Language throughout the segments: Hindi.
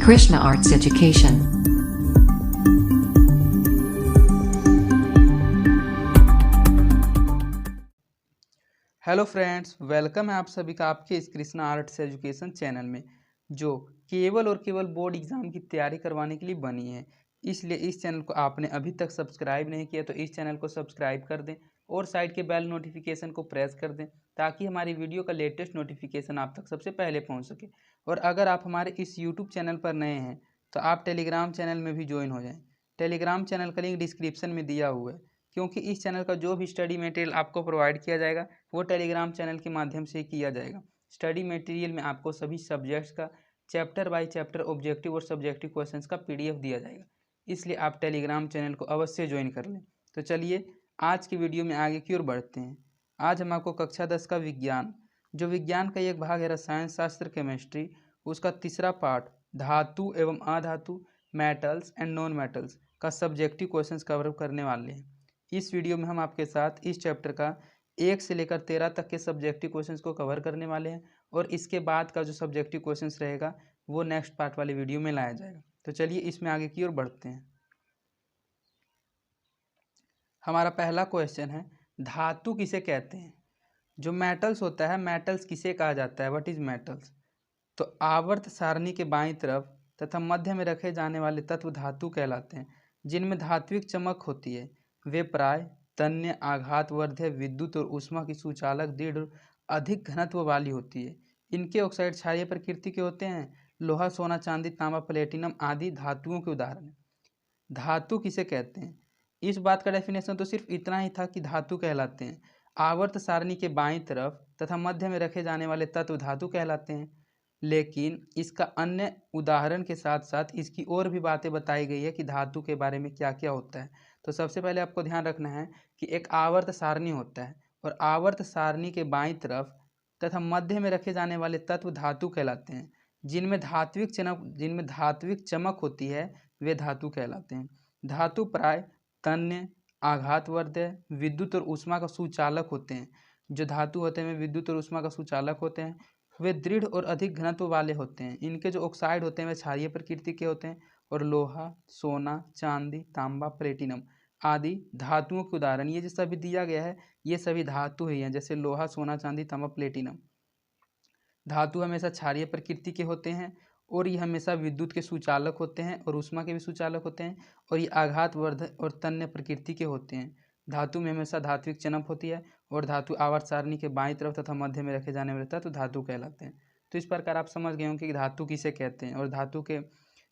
Krishna Arts Education. Hello friends, welcome है आप सभी का आपके इस कृष्णा आर्ट्स एजुकेशन चैनल में, जो केवल और केवल बोर्ड एग्ज़ाम की तैयारी करवाने के लिए बनी है। इसलिए इस चैनल को आपने अभी तक सब्सक्राइब नहीं किया तो इस चैनल को सब्सक्राइब कर दें और साइड के बेल नोटिफिकेशन को प्रेस कर दें, ताकि हमारी वीडियो का लेटेस्ट नोटिफिकेशन आप तक सबसे पहले पहुँच सके। और अगर आप हमारे इस यूट्यूब चैनल पर नए हैं तो आप टेलीग्राम चैनल में भी ज्वाइन हो जाएँ। टेलीग्राम चैनल का लिंक डिस्क्रिप्शन में दिया हुआ है, क्योंकि इस चैनल का जो भी स्टडी मटेरियल आपको प्रोवाइड किया जाएगा वो टेलीग्राम चैनल के माध्यम से किया जाएगा। स्टडी मटेरियल में आपको सभी सब्जेक्ट्स का चैप्टर बाय चैप्टर ऑब्जेक्टिव और सब्जेक्टिव क्वेश्चंस का पीडीएफ दिया जाएगा, इसलिए आप टेलीग्राम चैनल को अवश्य ज्वाइन कर लें। तो चलिए आज की वीडियो में आगे की ओर बढ़ते हैं। आज हम आपको कक्षा 10 का विज्ञान, जो विज्ञान का एक भाग है रसायन शास्त्र केमिस्ट्री, उसका तीसरा पार्ट धातु एवं अधातु, मेटल्स एंड नॉन मेटल्स का सब्जेक्टिव क्वेश्चंस कवर करने वाले हैं। इस वीडियो में हम आपके साथ इस चैप्टर का 1 से लेकर 13 तक के सब्जेक्टिव क्वेश्चंस को कवर करने वाले हैं, और इसके बाद का जो सब्जेक्टिव क्वेश्चंस रहेगा वो नेक्स्ट पार्ट वाली वीडियो में लाया जाएगा। तो चलिए इसमें आगे की ओर बढ़ते हैं। हमारा पहला क्वेश्चन है, धातु किसे कहते हैं? जो मेटल्स होता है, मेटल्स किसे कहा जाता है? What is metals? तो आवर्त सारणी के बाईं तरफ तथा मध्य में रखे जाने वाले तत्व धातु कहलाते हैं, जिनमें धात्विक चमक होती है। वे प्राय तन्य, आघातवर्ध्य, विद्युत और ऊष्मा की सुचालक, दृढ़ और अधिक घनत्व वाली होती है। इनके ऑक्साइड क्षारीय प्रकृति के होते हैं। लोहा, सोना, चांदी, तांबा, प्लेटिनम आदि धातुओं के उदाहरण हैं। धातु किसे कहते हैं? इस बात का डेफिनेशन तो सिर्फ इतना ही था कि धातु कहलाते हैं। आवर्त सारणी के बाईं तरफ तथा मध्य में रखे जाने वाले तत्व धातु कहलाते हैं, लेकिन इसका अन्य उदाहरण के साथ साथ इसकी और भी बातें बताई गई है कि धातु के बारे में क्या क्या होता है। तो सबसे पहले आपको ध्यान रखना है कि एक आवर्त सारणी होता है, और आवर्त सारणी के बाईं तरफ तथा मध्य में रखे जाने वाले तत्व धातु कहलाते हैं। जिनमें धात्विक चमक होती है वे धातु कहलाते हैं। धातु प्राय तन्य, आघातवर्ध्य, विद्युत और ऊष्मा का सुचालक होते हैं। जो धातु होते हैं वे विद्युत और ऊष्मा का सुचालक होते हैं। वे दृढ़ और अधिक घनत्व वाले होते हैं। इनके जो ऑक्साइड होते हैं वे क्षारीय प्रकृति के होते हैं। और लोहा, सोना, चांदी, तांबा, प्लेटिनम आदि धातुओं के उदाहरण, ये जो सभी दिया गया है ये सभी धातु ही हैं, जैसे लोहा, सोना, चांदी, तांबा, प्लेटिनम। धातु हमेशा क्षारीय प्रकृति के होते हैं, और ये हमेशा विद्युत के सुचालक होते हैं और ऊष्मा के भी सुचालक होते हैं, और ये आघातवर्धक और तन्य प्रकृति के होते हैं। धातु में हमेशा धात्विक चमक होती है, और धातु आवर्त सारणी के बाईं तरफ तथा मध्य में रखे जाने वाले तत्व धातु कहलाते हैं। तो इस प्रकार आप समझ गए होंगे कि धातु किसे कहते हैं और धातु के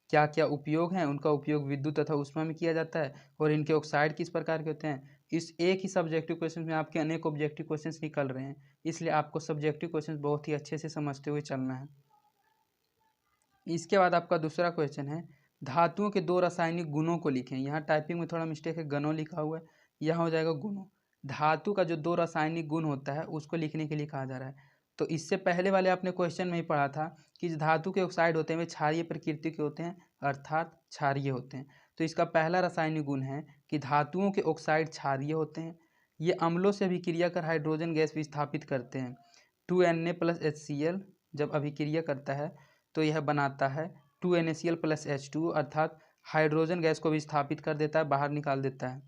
क्या क्या उपयोग हैं। उनका उपयोग विद्युत तथा ऊष्मा में किया जाता है, और इनके ऑक्साइड किस प्रकार के होते हैं। इस एक ही सब्जेक्टिव क्वेश्चन में आपके अनेक ऑब्जेक्टिव क्वेश्चंस निकल रहे हैं, इसलिए आपको सब्जेक्टिव क्वेश्चंस बहुत ही अच्छे से समझते हुए चलना है। इसके बाद आपका दूसरा क्वेश्चन है, धातुओं के दो रासायनिक गुणों को लिखें। यहाँ टाइपिंग में थोड़ा मिस्टेक है, गणों लिखा हुआ है, यहाँ हो जाएगा गुणों। धातु का जो दो रासायनिक गुण होता है उसको लिखने के लिए कहा जा रहा है। तो इससे पहले वाले आपने क्वेश्चन में ही पढ़ा था कि जो धातु के ऑक्साइड होते हैं वे क्षारीय प्रकृति के होते हैं, अर्थात क्षारीय होते हैं। तो इसका पहला रासायनिक गुण है कि धातुओं के ऑक्साइड क्षारीय होते हैं। ये अम्लों से अभिक्रिया कर हाइड्रोजन गैस विस्थापित करते हैं। 2Na+HCl जब अभिक्रिया करता है तो यह बनाता है 2NaCl+H2, अर्थात हाइड्रोजन गैस को विस्थापित कर देता है, बाहर निकाल देता है।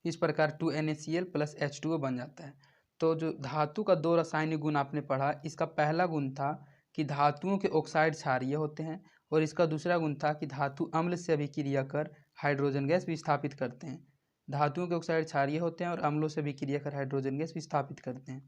इस प्रकार 2NaCl+H2O बन जाता है। तो जो धातु का दो रासायनिक गुण आपने पढ़ा, इसका पहला गुण था कि धातुओं के ऑक्साइड क्षारीय होते हैं, और इसका दूसरा गुण था कि धातु अम्ल से अभिक्रिया कर हाइड्रोजन गैस विस्थापित करते हैं। धातुओं के ऑक्साइड क्षारीय होते हैं और अम्लों से अभिक्रिया कर हाइड्रोजन गैस विस्थापित करते हैं।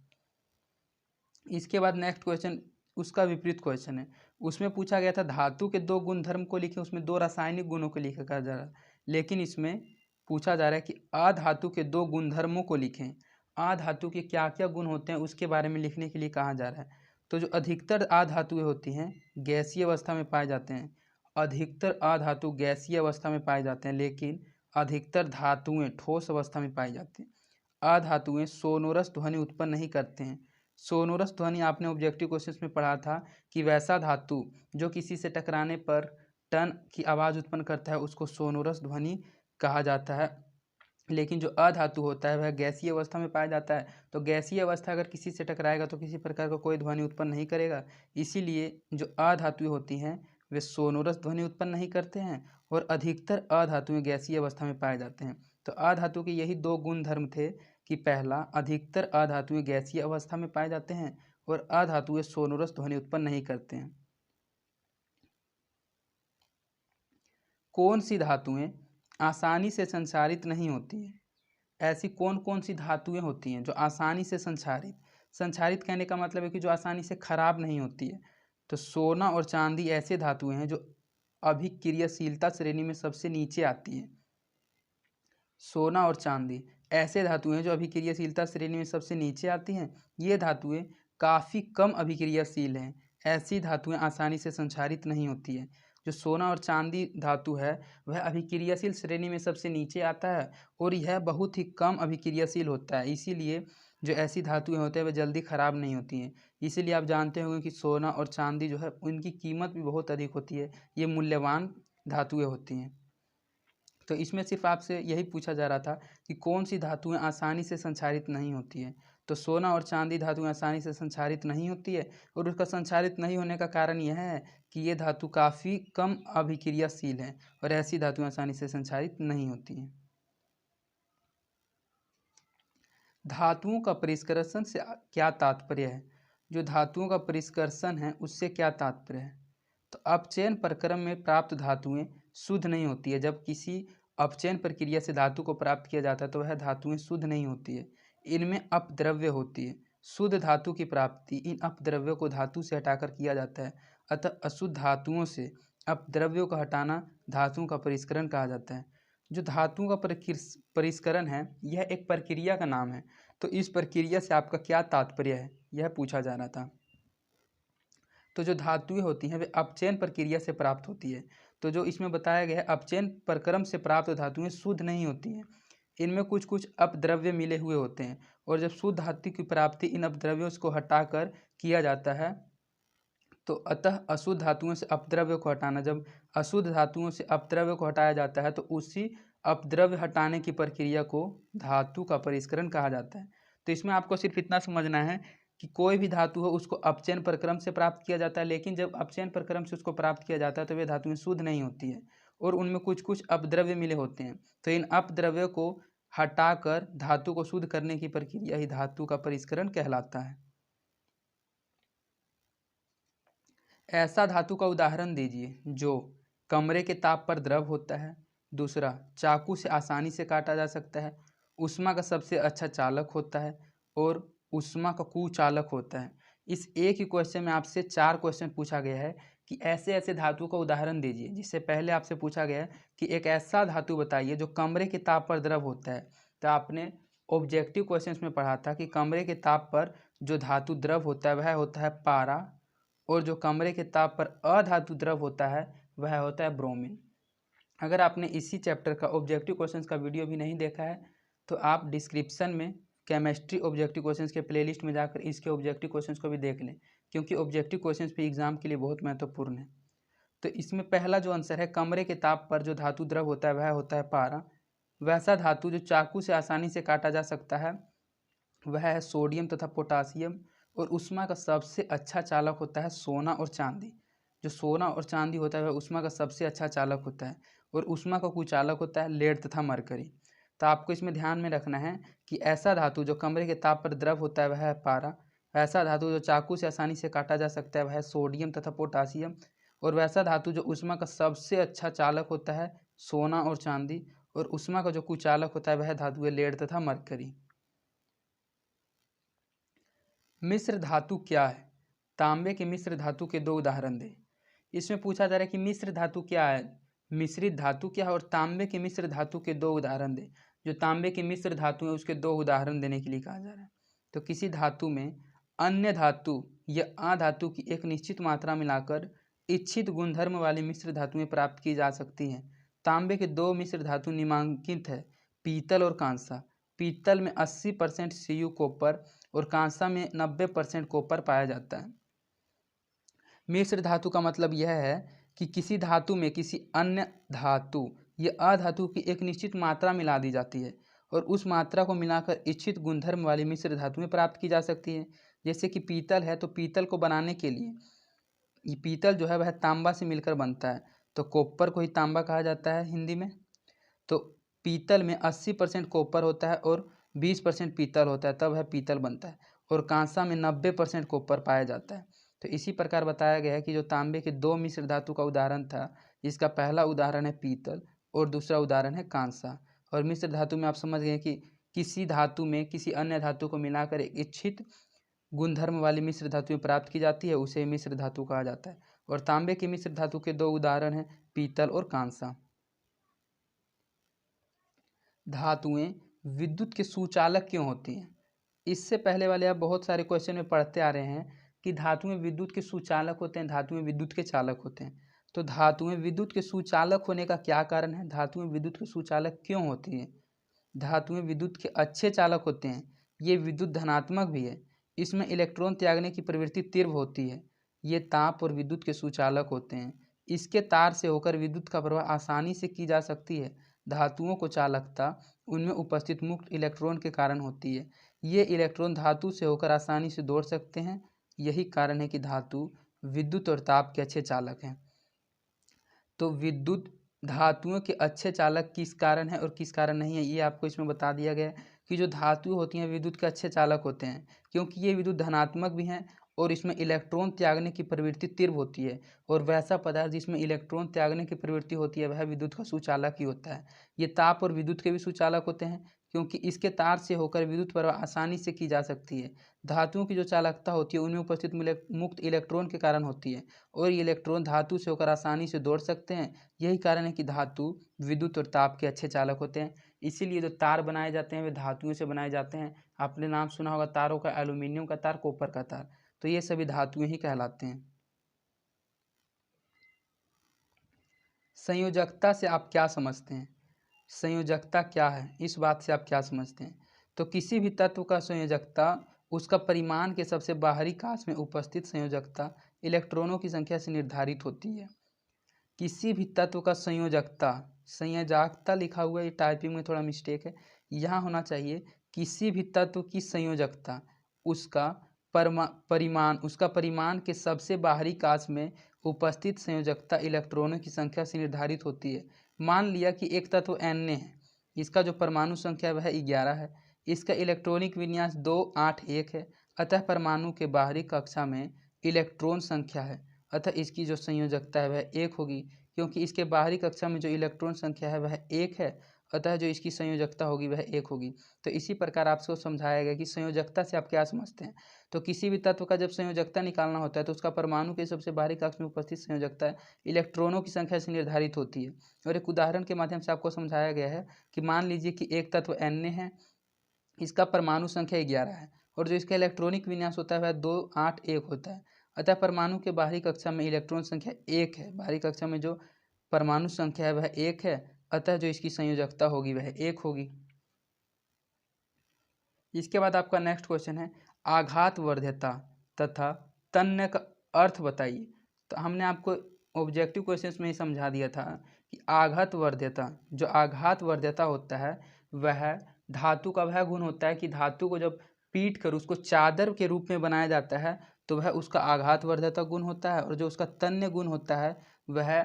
इसके बाद नेक्स्ट क्वेश्चन उसका विपरीत क्वेश्चन है। उसमें पूछा गया था धातु के दो गुणधर्म को लिखें, उसमें दो रासायनिक गुणों को लिखा जा रहा है, लेकिन इसमें पूछा जा रहा है कि अधातु के दो गुणधर्मों को लिखें। अधातु के क्या क्या गुण होते हैं उसके बारे में लिखने के लिए कहा जा रहा है। तो जो अधिकतर अधातुएं होती हैं गैसीय अवस्था में पाए जाते हैं। अधिकतर अधातु गैसीय अवस्था में पाए जाते हैं, लेकिन अधिकतर धातुएं ठोस अवस्था में पाई जाती हैं। अधातुएं सोनोरस ध्वनि उत्पन्न नहीं करते हैं। सोनोरस ध्वनि आपने ऑब्जेक्टिव क्वेश्चंस में पढ़ा था कि वैसा धातु जो किसी से टकराने पर टन की आवाज़ उत्पन्न करता है उसको सोनोरस ध्वनि कहा जाता है। लेकिन जो अधातु होता है वह गैसीय अवस्था में पाया जाता है, तो गैसीय अवस्था अगर किसी से टकराएगा तो किसी प्रकार का कोई ध्वनि उत्पन्न नहीं करेगा। इसीलिए जो अधातुएं होती हैं वे सोनोरस ध्वनि उत्पन्न नहीं करते हैं और अधिकतर अधातुएं गैसीय अवस्था में पाए जाते हैं। तो अधातु के यही दो गुण धर्म थे कि पहला, अधिकतर अधातुएं गैसीय अवस्था में पाए जाते हैं और अधातुएं सोनोरस ध्वनि उत्पन्न नहीं करते हैं। कौन सी धातुएं आसानी से संक्षारित नहीं होती है? ऐसी कौन कौन सी धातुएं होती हैं जो आसानी से संक्षारित कहने का मतलब है कि जो आसानी से खराब नहीं होती है। तो सोना और चांदी ऐसे धातुएं हैं जो अभिक्रियाशीलता श्रेणी में सबसे नीचे आती है। सोना और चांदी ऐसे धातुएं हैं जो अभिक्रियाशीलता श्रेणी में सबसे नीचे आती हैं। ये धातुएं काफ़ी कम अभिक्रियाशील हैं। ऐसी धातुएं आसानी से संक्षारित नहीं होती है। जो सोना और चांदी धातु है वह अभिक्रियाशील श्रेणी में सबसे नीचे आता है और यह बहुत ही कम अभिक्रियाशील होता है। इसीलिए जो ऐसी धातुएं होती हैं वह जल्दी ख़राब नहीं होती हैं। इसीलिए आप जानते होंगे कि सोना और चांदी जो है उनकी कीमत भी बहुत अधिक होती है। ये मूल्यवान धातुएं होती हैं। तो इसमें सिर्फ आपसे यही पूछा जा रहा था कि कौन सी धातुएं आसानी से संक्षारित नहीं होती है। तो सोना और चांदी धातुएं आसानी से संक्षारित नहीं होती है और उसका संक्षारित नहीं होने का कारण यह है कि ये धातु काफ़ी कम अभिक्रियाशील हैं और ऐसी धातुएं आसानी से संक्षारित नहीं होती हैं। धातुओं का परिष्करण से क्या तात्पर्य है? जो धातुओं का परिष्करण है उससे क्या तात्पर्य है? तो अपचयन प्रक्रम में प्राप्त धातुएं शुद्ध नहीं होती है। जब किसी अपचयन प्रक्रिया से धातु को प्राप्त किया जाता है तो वह धातुएं शुद्ध नहीं होती है। इनमें अपद्रव्य होती है। शुद्ध धातु की प्राप्ति इन अपद्रव्यों को धातु से हटाकर किया जाता है। अतः अशुद्ध धातुओं से अपद्रव्यों का हटाना धातुओं का परिष्करण कहा जाता है। जो धातुओं का परिष्करण है यह एक प्रक्रिया का नाम है। तो इस प्रक्रिया से आपका क्या तात्पर्य है, यह पूछा जा रहा था। तो जो धातुएं होती हैं वे अपचयन प्रक्रिया से प्राप्त होती है। तो जो इसमें बताया गया है अपचयन प्रक्रम से प्राप्त धातुएं शुद्ध नहीं होती हैं। इनमें कुछ कुछ अपद्रव्य मिले हुए होते हैं और जब शुद्ध धातु की प्राप्ति इन अपद्रव्यों को हटाकर किया जाता है तो अतः अशुद्ध धातुओं से अपद्रव्य को हटाना, जब अशुद्ध धातुओं से अपद्रव्य को हटाया जाता है तो उसी अपद्रव्य हटाने की प्रक्रिया को धातु का परिष्करण कहा जाता है। तो इसमें आपको सिर्फ इतना समझना है कि कोई भी धातु हो उसको अपचयन प्रक्रम से प्राप्त किया जाता है, लेकिन जब अपचयन प्रक्रम से उसको प्राप्त किया जाता है तो वे धातुएं शुद्ध नहीं होती है और उनमें कुछ कुछ अपद्रव्य मिले होते हैं। तो इन अपद्रव्यों को हटाकर धातु को शुद्ध करने की प्रक्रिया ही धातु का परिष्करण कहलाता है। ऐसा धातु का उदाहरण दीजिए जो कमरे के ताप पर द्रव होता है। दूसरा, चाकू से आसानी से काटा जा सकता है, ऊष्मा का सबसे अच्छा चालक होता है और ऊष्मा का कुचालक होता है। इस एक ही क्वेश्चन में आपसे 4 क्वेश्चन पूछा गया है कि ऐसे ऐसे धातु का उदाहरण दीजिए। जिससे पहले आपसे पूछा गया है कि एक ऐसा धातु बताइए जो कमरे के ताप पर द्रव होता है। तो आपने ऑब्जेक्टिव क्वेश्चन में पढ़ा था कि कमरे के ताप पर जो धातु द्रव होता है वह होता है पारा और जो कमरे के ताप पर अधातु द्रव होता है वह होता है ब्रोमीन। अगर आपने इसी चैप्टर का ऑब्जेक्टिव क्वेश्चंस का वीडियो भी नहीं देखा है तो आप डिस्क्रिप्शन में केमिस्ट्री ऑब्जेक्टिव क्वेश्चंस के प्लेलिस्ट में जाकर इसके ऑब्जेक्टिव क्वेश्चंस को भी देख लें, क्योंकि ऑब्जेक्टिव क्वेश्चंस भी एग्जाम के लिए बहुत महत्वपूर्ण है। तो इसमें पहला जो आंसर है, कमरे के ताप पर जो धातु द्रव होता है वह होता है पारा। वैसा धातु जो चाकू से आसानी से काटा जा सकता है वह है सोडियम तथा पोटासियम। और ऊष्मा का सबसे अच्छा चालक होता है सोना और चांदी। जो सोना और चांदी होता है वह ऊष्मा का सबसे अच्छा चालक होता है और ऊष्मा का कुचालक होता है लेड तथा मरकरी। तो आपको इसमें ध्यान में रखना है कि ऐसा धातु जो कमरे के ताप पर द्रव होता है वह है पारा। वैसा धातु जो चाकू से आसानी से काटा जा सकता है वह है सोडियम तथा पोटासियम। और वैसा धातु जो ऊष्मा का सबसे अच्छा चालक होता है सोना और चांदी। और ऊष्मा का जो कुचालक होता है वह धातु है लेड तथा मरकरी। मिश्र धातु क्या है? तांबे के मिश्र धातु के 2 उदाहरण दें। इसमें पूछा जा रहा है कि मिश्र धातु क्या है, मिश्रित धातु क्या है और तांबे के मिश्र धातु के 2 उदाहरण दें। जो तांबे की मिश्र धातु है उसके 2 उदाहरण देने के लिए कहा जा रहा है। तो किसी धातु में अन्य धातु या अधातु की एक निश्चित मात्रा मिलाकर इच्छित गुणधर्म वाली मिश्र धातुएं प्राप्त की जा सकती हैं। तांबे के 2 मिश्र धातु निम्नलिखित है, पीतल और कांसा। पीतल में 80% Cu कॉपर और कांसा में 90% कॉपर पाया जाता है। मिश्र धातु का मतलब यह है कि किसी धातु में किसी अन्य धातु या अधातु की एक निश्चित मात्रा मिला दी जाती है और उस मात्रा को मिलाकर इच्छित गुणधर्म वाली मिश्र धातुएं प्राप्त की जा सकती हैं। जैसे कि पीतल है तो पीतल को बनाने के लिए ये पीतल जो है वह तांबा से मिलकर बनता है, तो कॉपर को ही तांबा कहा जाता है हिंदी में। तो पीतल में 80% कॉपर होता है और 20% पीतल होता है, तब वह पीतल बनता है। और कांसा में 90% कॉपर पाया जाता है। तो इसी प्रकार बताया गया है कि जो तांबे के दो मिश्र धातु का उदाहरण था, इसका पहला उदाहरण है पीतल और दूसरा उदाहरण है कांसा। और मिश्र धातु में आप समझ गए कि किसी धातु में किसी अन्य धातु को मिलाकर एक इच्छित गुणधर्म वाली मिश्र धातु प्राप्त की जाती है, उसे मिश्र धातु कहा जाता है। और तांबे की मिश्र धातु के दो उदाहरण हैं पीतल और कांसा। धातुएं विद्युत के सुचालक क्यों होती हैं? इससे पहले वाले आप बहुत सारे क्वेश्चन में पढ़ते आ रहे हैं कि धातुएं विद्युत के सुचालक होते हैं, धातुएं विद्युत के चालक होते हैं। तो धातुएं विद्युत के सुचालक होने का क्या कारण है? धातुएं विद्युत के सुचालक क्यों होती हैं? धातुएं विद्युत के अच्छे चालक होते हैं। ये विद्युत धनात्मक भी है। इसमें इलेक्ट्रॉन त्यागने की प्रवृत्ति तीव्र होती है। ये ताप और विद्युत के सुचालक होते हैं। इसके तार से होकर विद्युत का प्रवाह आसानी से की जा सकती है। धातुओं को चालकता उनमें उपस्थित मुक्त इलेक्ट्रॉन के कारण होती है। ये इलेक्ट्रॉन धातु से होकर आसानी से दौड़ सकते हैं। यही कारण है कि धातु विद्युत और ताप के अच्छे चालक हैं। तो विद्युत धातुओं के अच्छे चालक किस कारण है और किस कारण नहीं है, ये आपको इसमें बता दिया गया है कि जो धातु होती हैं विद्युत के अच्छे चालक होते हैं, क्योंकि ये विद्युत धनात्मक भी हैं और इसमें इलेक्ट्रॉन त्यागने की प्रवृत्ति तीव्र होती है। और वैसा पदार्थ जिसमें इलेक्ट्रॉन त्यागने की प्रवृत्ति होती है वह विद्युत का सुचालक ही होता है। ये ताप और विद्युत के भी सुचालक होते हैं, क्योंकि इसके तार से होकर विद्युत प्रवाह आसानी से की जा सकती है। धातुओं की जो चालकता होती है उनमें उपस्थित मुक्त इलेक्ट्रॉन के कारण होती है और ये इलेक्ट्रॉन धातु से होकर आसानी से दौड़ सकते हैं। यही कारण है कि धातु विद्युत और ताप के अच्छे चालक होते हैं। इसीलिए जो तार बनाए जाते हैं वे धातुओं से बनाए जाते हैं। आपने नाम सुना होगा तारों का, एल्यूमिनियम का तार, कॉपर का तार, तो ये सभी धातुएं ही कहलाते हैं। संयोजकता से आप क्या समझते हैं? संयोजकता क्या है, इस बात से आप क्या समझते हैं? तो किसी भी तत्व का संयोजकता उसका परिमाण के सबसे बाहरी काश में उपस्थित संयोजकता इलेक्ट्रॉनों की संख्या से निर्धारित होती है। किसी भी तत्व का संयोजकता, संयोजकता लिखा हुआ है, टाइपिंग में थोड़ा मिस्टेक है, यहाँ होना चाहिए किसी भी तत्व की संयोजकता उसका परिमाण के सबसे बाहरी काश में उपस्थित संयोजकता इलेक्ट्रॉनों की संख्या से निर्धारित होती है। मान लिया कि एक तत्व Na है, इसका जो परमाणु संख्या वह 11 है, इसका इलेक्ट्रॉनिक विन्यास 281 है, अतः परमाणु के बाहरी कक्षा में इलेक्ट्रॉन संख्या है, अतः इसकी जो संयोजकता है वह 1 होगी। क्योंकि इसके बाहरी कक्षा में जो इलेक्ट्रॉन संख्या है वह 1 है, अतः जो इसकी संयोजकता होगी वह 1 होगी। तो इसी प्रकार आपको समझाया गया कि संयोजकता से आप क्या समझते हैं। तो किसी भी तत्व का जब संयोजकता निकालना होता है तो उसका परमाणु के सबसे बाहरी कक्ष में उपस्थित संयोजकता इलेक्ट्रॉनों की संख्या से निर्धारित होती है। और एक उदाहरण के माध्यम से आपको समझाया गया है कि मान लीजिए कि एक तत्व Na है, इसका परमाणु संख्या 11 है और जो इसका इलेक्ट्रॉनिक विन्यास होता है वह 281 होता है, अतः परमाणु के बाहरी कक्षा में इलेक्ट्रॉन संख्या 1 है, बाहरी कक्षा में जो परमाणु संख्या है वह 1 है, अतः जो इसकी संयोजकता होगी वह 1 होगी। इसके बाद आपका नेक्स्ट क्वेश्चन है आघातवर्ध्यता तथा तन्य का अर्थ बताइए। तो हमने आपको ऑब्जेक्टिव क्वेश्चंस में ही समझा दिया था कि आघातवर्ध्यता, जो आघातवर्ध्यता होता है वह धातु का वह गुण होता है कि धातु को जब पीट कर उसको चादर के रूप में बनाया जाता है तो वह उसका आघातवर्ध्यता गुण होता है। और जो उसका तन्य गुण होता है वह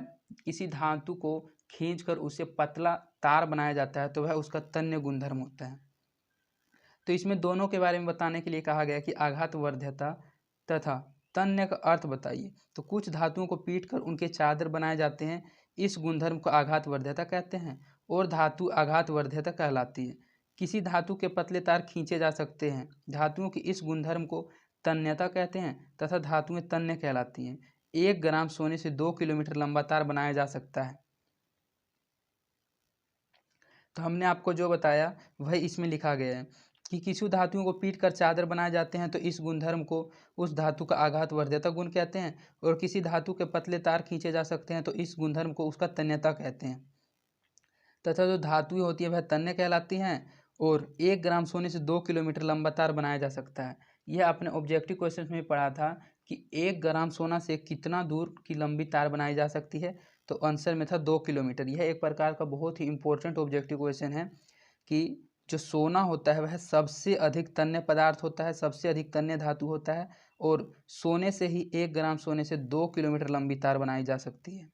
किसी धातु को खींचकर उसे पतला तार बनाया जाता है तो वह उसका तन्य गुणधर्म होता है। तो इसमें दोनों के बारे में बताने के लिए कहा गया कि आघातवर्ध्यता तथा तन्य का अर्थ बताइए। तो कुछ धातुओं को पीट कर उनके चादर बनाए जाते हैं, इस गुणधर्म को आघातवर्ध्यता कहते हैं और धातु आघातवर्ध्यता कहलाती है। किसी धातु के पतले तार खींचे जा सकते हैं, धातुओं के इस गुणधर्म को तन्यता कहते हैं तथा धातुएं तन्य कहलाती हैं। 1 ग्राम सोने से 2 किलोमीटर लंबा तार बनाया जा सकता है। तो हमने आपको जो बताया वह इसमें लिखा गया है कि किसी धातुओं को पीट कर चादर बनाए जाते हैं तो इस गुणधर्म को उस धातु का आघातवर्ध्यता गुण कहते हैं और किसी धातु के पतले तार खींचे जा सकते हैं तो इस गुणधर्म को उसका तन्यता कहते हैं। तथा जो धातुएं होती है वह तन्य कहलाती हैं और 1 ग्राम सोने से 2 किलोमीटर लंबा तार बनाया जा सकता है। यह आपने ऑब्जेक्टिव क्वेश्चन में पढ़ा था कि 1 ग्राम सोना से कितना दूर की लंबी तार बनाई जा सकती है, तो आंसर में था 2 किलोमीटर। यह एक प्रकार का बहुत ही इंपॉर्टेंट ऑब्जेक्टिव क्वेश्चन है कि जो सोना होता है वह सबसे अधिक तन्य पदार्थ होता है, सबसे अधिक तन्य धातु होता है और सोने से ही 1 ग्राम सोने से 2 किलोमीटर लंबी तार बनाई जा सकती है।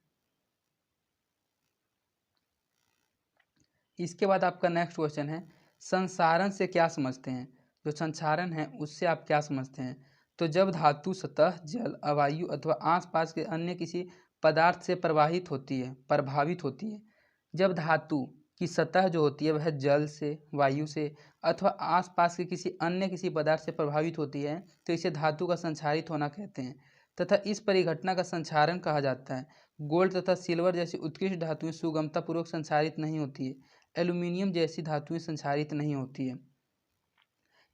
इसके बाद आपका नेक्स्ट क्वेश्चन है, संसारण से क्या समझते हैं? जो संसारण है उससे आप क्या समझते हैं? तो जब धातु सतह जल, अवायु अथवा आसपास के अन्य किसी पदार्थ से प्रभावित होती है। जब धातु की सतह जो होती है वह जल से, वायु से अथवा आसपास के किसी पदार्थ से प्रभावित होती है तो इसे धातु का संक्षारित होना कहते हैं तथा इस परिघटना का संक्षारण कहा जाता है। गोल्ड तथा सिल्वर जैसी उत्कृष्ट धातुएं सुगमतापूर्वक संक्षारित नहीं होती है। एल्यूमिनियम जैसी धातुएं संक्षारित नहीं होती है।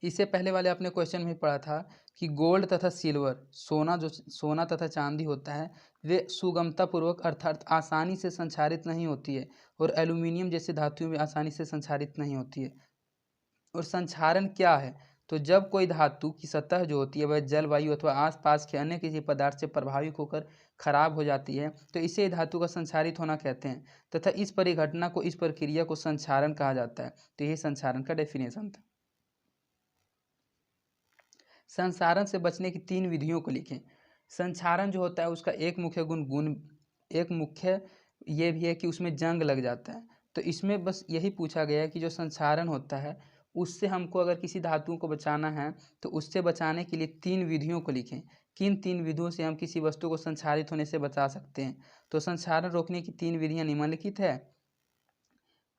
इससे पहले वाले आपने क्वेश्चन में पढ़ा था कि गोल्ड तथा सिल्वर, सोना तथा चांदी होता है, वे सुगमतापूर्वक अर्थात आसानी से संक्षारित नहीं होती है और एल्यूमिनियम जैसी धातुएं भी आसानी से संक्षारित नहीं होती है। और संक्षारण क्या है? तो जब कोई धातु की सतह जो होती है वह जल, वायु अथवा आसपास के अन्य किसी पदार्थ से प्रभावित होकर खराब हो जाती है तो इसे धातु का संक्षारित होना कहते हैं तथा इस परिघटना को, इस प्रक्रिया को संक्षारण कहा जाता है। तो यही संक्षारण का डेफिनेशन था। संक्षारण से बचने की 3 विधियों को लिखें। संक्षारण जो होता है उसका एक मुख्य ये भी है कि उसमें जंग लग जाता है। तो इसमें बस यही पूछा गया है कि जो संक्षारण होता है उससे हमको अगर किसी धातु को बचाना है तो उससे बचाने के लिए 3 विधियों को लिखें। किन 3 विधियों से हम किसी वस्तु को संक्षारित होने से बचा सकते हैं? तो संक्षारण रोकने की 3 विधियां निम्नलिखित है।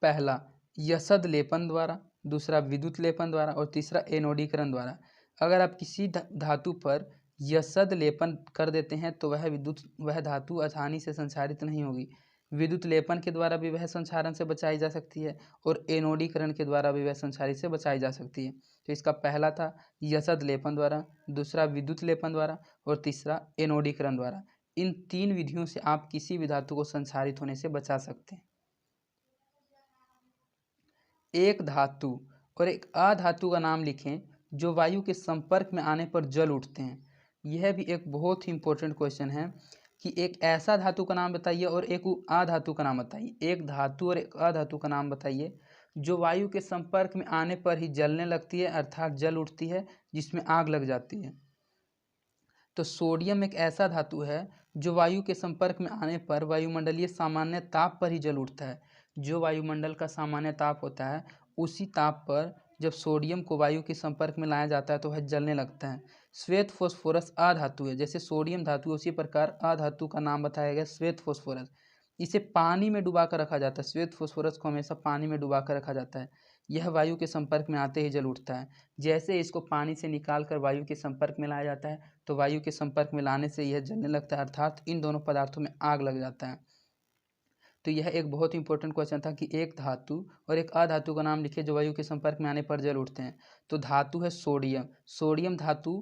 पहला यशद लेपन द्वारा, दूसरा विद्युत लेपन द्वारा और तीसरा एनोडीकरण द्वारा। अगर आप किसी धातु पर यशद लेपन कर देते हैं तो वह धातु आसानी से संक्षारित नहीं होगी। विद्युत लेपन के द्वारा भी वह संक्षारण से बचाई जा सकती है और एनोडीकरण के द्वारा भी वह संक्षारित से बचाई जा सकती है। तो इसका पहला था यशद लेपन द्वारा, दूसरा विद्युत लेपन द्वारा और तीसरा एनोडीकरण द्वारा। इन 3 विधियों से आप किसी भी धातु को संक्षारित होने से बचा सकते हैं। एक धातु और एक अधातु का नाम लिखें जो वायु के संपर्क में आने पर जल उठते हैं। यह भी एक बहुत ही इंपॉर्टेंट क्वेश्चन है कि एक ऐसा धातु का नाम बताइए और एक अधातु का नाम बताइए। एक धातु और एक अधातु का नाम बताइए जो वायु के संपर्क में आने पर ही जलने लगती है अर्थात जल उठती है, जिसमें आग लग जाती है। तो सोडियम एक ऐसा धातु है जो वायु के संपर्क में आने पर वायुमंडलीय सामान्य ताप पर ही जल उठता है। जो वायुमंडल का सामान्य ताप होता है उसी ताप पर जब सोडियम को वायु के संपर्क में लाया जाता है तो वह जलने लगता है। श्वेत फॉस्फोरस अधातु है। जैसे सोडियम धातु उसी प्रकार अधातु का नाम बताया गया श्वेत फॉस्फोरस। इसे पानी में डुबा कर रखा जाता है। श्वेत फॉस्फोरस को हमेशा पानी में डुबा कर रखा जाता है। यह वायु के संपर्क में आते ही जल उठता है। जैसे इसको पानी से निकाल कर वायु के संपर्क में लाया जाता है तो वायु के संपर्क में लाने से यह जलने लगता है अर्थात इन दोनों पदार्थों में आग लग जाता है। तो यह एक बहुत इंपॉर्टेंट क्वेश्चन था कि एक धातु और एक अधातु का नाम लिखिए जो वायु के संपर्क में आने पर जल उठते हैं। तो धातु है सोडियम। सोडियम धातु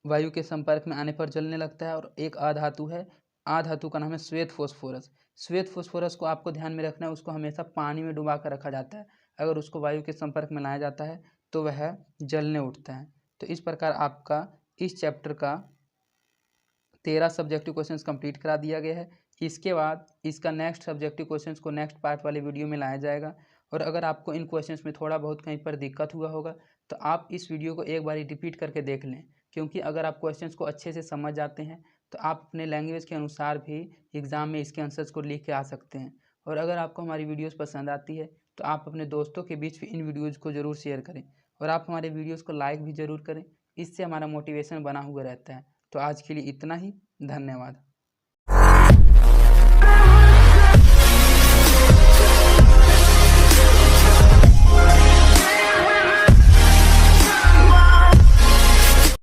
वायु के संपर्क में आने पर जलने लगता है। और एक अधातु है, अधातु का नाम है श्वेत फॉस्फोरस। श्वेत फॉस्फोरस को आपको ध्यान में रखना है, उसको हमेशा पानी में डुबा कर रखा जाता है। अगर उसको वायु के संपर्क में लाया जाता है तो वह जलने उठता है। तो इस प्रकार आपका इस चैप्टर का 13 सब्जेक्टिव क्वेश्चंस कंप्लीट करा दिया गया है। इसके बाद इसका नेक्स्ट सब्जेक्टिव क्वेश्चंस को नेक्स्ट पार्ट वाले वीडियो में लाया जाएगा। और अगर आपको इन क्वेश्चंस में थोड़ा बहुत कहीं पर दिक्कत हुआ होगा तो आप इस वीडियो को एक बार रिपीट करके देख लें, क्योंकि अगर आप क्वेश्चंस को अच्छे से समझ जाते हैं तो आप अपने लैंग्वेज के अनुसार भी एग्ज़ाम में इसके आंसर्स को लिख के आ सकते हैं। और अगर आपको हमारी वीडियोज़ पसंद आती है तो आप अपने दोस्तों के बीच भी इन वीडियोज़ को ज़रूर शेयर करें और आप हमारे वीडियोज़ को लाइक भी ज़रूर करें। इससे हमारा मोटिवेशन बना हुआ रहता है। तो आज के लिए इतना ही। धन्यवाद।